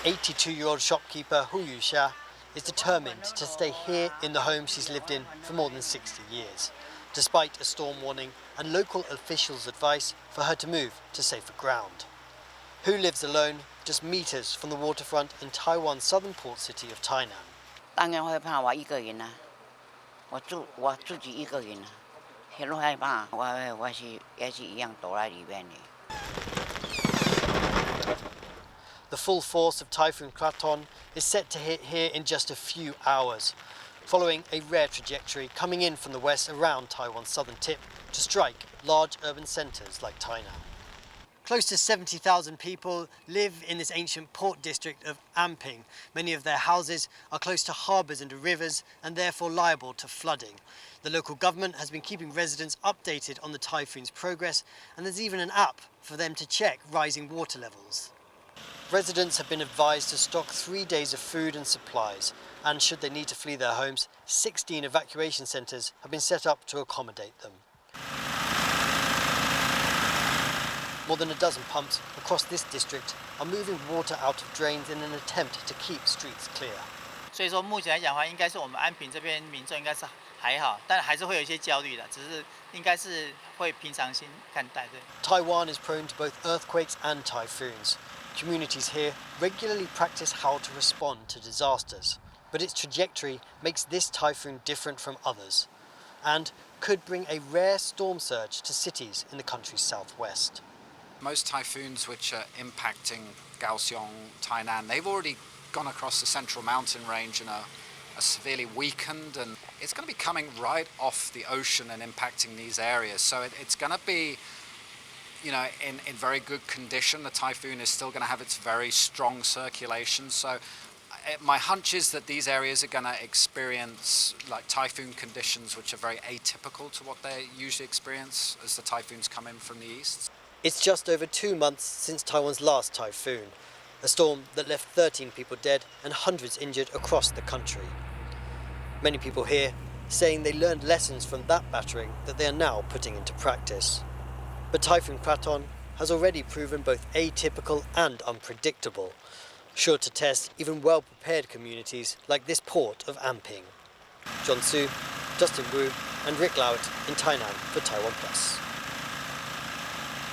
82-year-old shopkeeper Hu Yusha is determined to stay here in the home she's lived in for more than 60 years, despite a storm warning and local officials' advice for her to move to safer ground. Hu lives alone, just meters from the waterfront in Taiwan's southern port city of Tainan. 当然会怕我一个人啊，我自己一个人啊，很害怕。我也是一样躲在里面的。The full force of Typhoon Krathon is set to hit here in just a few hours, following a rare trajectory coming in from the west around Taiwan's southern tip to strike large urban centres like Tainan. Close to 70,000 people live in this ancient port district of Anping. Many of their houses are close to harbours and rivers and therefore liable to flooding. The local government has been keeping residents updated on the typhoon's progress, and there's even an app for them to check rising water levels. Residents have been advised to stock 3 days of food and supplies, and should they need to flee their homes, 16 evacuation centres have been set up to accommodate them. More than a dozen pumps across this district are moving water out of drains in an attempt to keep streets clear. 所以说目前来讲的话，应该是我们安平这边民众应该是还好，但还是会有一些焦虑的，只是应该是会平常心看待的。Taiwan is prone to both earthquakes and typhoons. Communities here regularly practice how to respond to disasters, but its trajectory makes this typhoon different from others, and could bring a rare storm surge to cities in the country's southwest. Most typhoons which are impacting Kaohsiung, Tainan, they've already gone across the central mountain range and are severely weakened, and it's going to be coming right off the ocean and impacting these areas. So it's going to be, you know, in very good condition. The typhoon is still going to have its very strong circulation. So my hunch is that these areas are going to experience like typhoon conditions which are very atypical to what they usually experience as the typhoons come in from the east. It's just over 2 months since Taiwan's last typhoon, a storm that left 13 people dead and hundreds injured across the country. Many people here saying they learned lessons from that battering that they are now putting into practice. But Typhoon Krathon has already proven both atypical and unpredictable, sure to test even well-prepared communities like this port of Anping. John Su, Justin Wu and Rick Glauert in Tainan for TaiwanPlus.